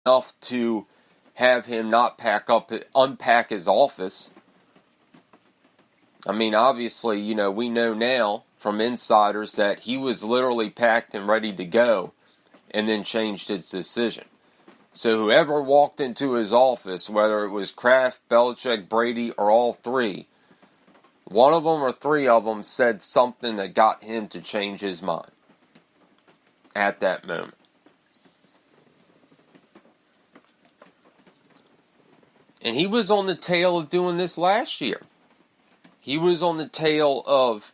enough to have him not unpack his office. I mean, obviously, we know now from insiders that he was literally packed and ready to go and then changed his decision. So whoever walked into his office, whether it was Kraft, Belichick, Brady, or all three, one of them or three of them said something that got him to change his mind at that moment. And he was on the tail of doing this last year. He was on the tail of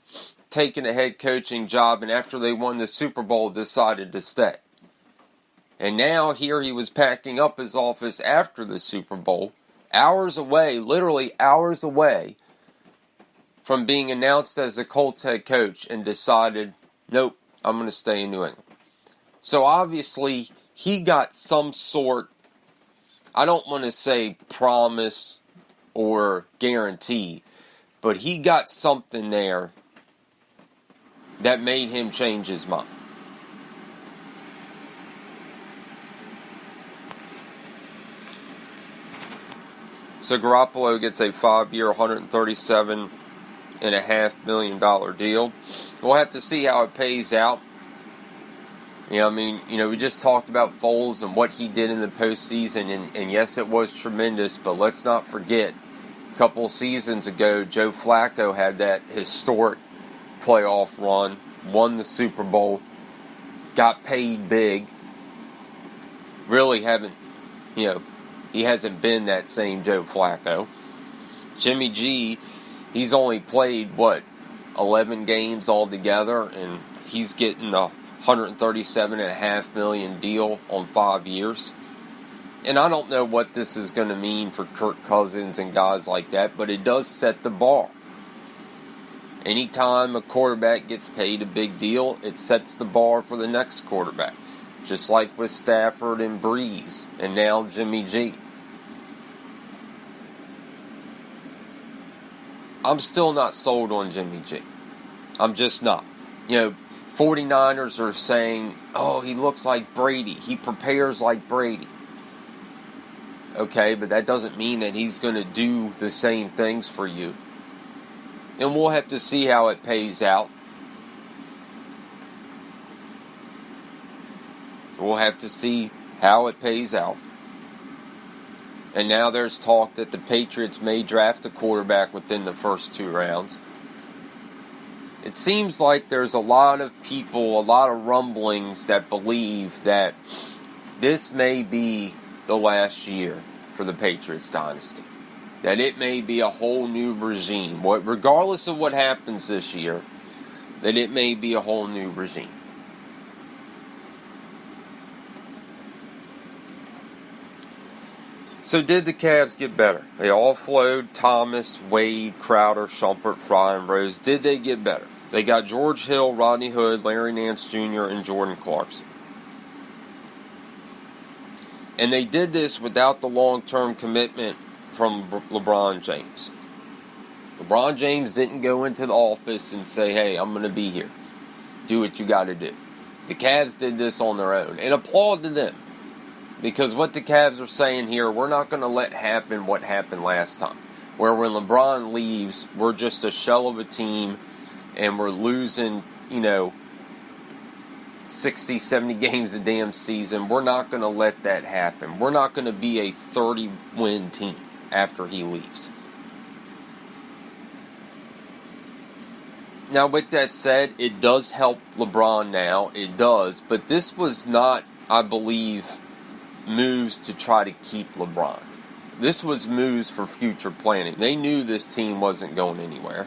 taking a head coaching job, and after they won the Super Bowl, decided to stay. And now here he was packing up his office after the Super Bowl, hours away, literally hours away from being announced as the Colts head coach, and decided, nope, I'm going to stay in New England. So obviously he got some sort, I don't want to say promise or guarantee, but he got something there that made him change his mind. So Garoppolo gets a 5-year, $137.5 million deal. We'll have to see how it pays out. We just talked about Foles and what he did in the postseason, and yes, it was tremendous, but let's not forget, a couple seasons ago, Joe Flacco had that historic playoff run, won the Super Bowl, got paid big, really he hasn't been that same Joe Flacco. Jimmy G, he's only played, 11 games altogether, and he's getting a $137.5 million deal on 5 years. And I don't know what this is going to mean for Kirk Cousins and guys like that, but it does set the bar. Anytime a quarterback gets paid a big deal, it sets the bar for the next quarterback. Just like with Stafford and Breeze, and now Jimmy G. I'm still not sold on Jimmy G. I'm just not. 49ers are saying, oh, he looks like Brady. He prepares like Brady. Okay, but that doesn't mean that he's going to do the same things for you. And we'll have to see how it pays out. We'll have to see how it pays out. And now there's talk that the Patriots may draft a quarterback within the first 2 rounds. It seems like there's a lot of people, a lot of rumblings that believe that this may be the last year for the Patriots dynasty. That it may be a whole new regime. Regardless of what happens this year, that it may be a whole new regime. So did the Cavs get better? They offload Thomas, Wade, Crowder, Shumpert, Fry, and Rose. Did they get better? They got George Hill, Rodney Hood, Larry Nance Jr., and Jordan Clarkson. And they did this without the long-term commitment from LeBron James. LeBron James didn't go into the office and say, hey, I'm going to be here. Do what you got to do. The Cavs did this on their own. And applaud to them. Because what the Cavs are saying here, we're not going to let happen what happened last time. Where when LeBron leaves, we're just a shell of a team and we're losing, 60, 70 games a damn season. We're not going to let that happen. We're not going to be a 30-win team after he leaves. Now, with that said, it does help LeBron now. It does. But this was not, I believe, moves to try to keep LeBron. This was moves for future planning. They knew this team wasn't going anywhere.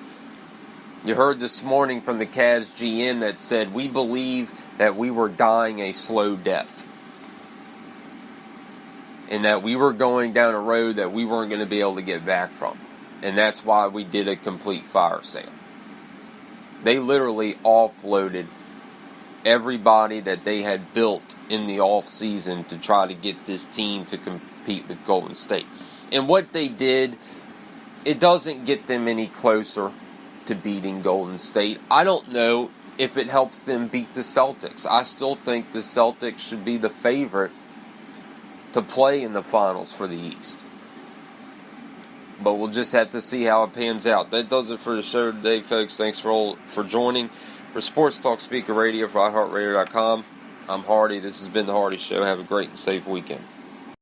You heard this morning from the Cavs GM that said, we believe that we were dying a slow death. And that we were going down a road that we weren't going to be able to get back from. And that's why we did a complete fire sale. They literally offloaded everybody that they had built in the offseason to try to get this team to compete with Golden State. And what they did, it doesn't get them any closer to beating Golden State. I don't know if it helps them beat the Celtics. I still think the Celtics should be the favorite to play in the finals for the East. But we'll just have to see how it pans out. That does it for the show today, folks. Thanks for joining. For Sports Talk Speaker Radio for iHeartRadio.com, I'm Hardy. This has been The Hardy Show. Have a great and safe weekend.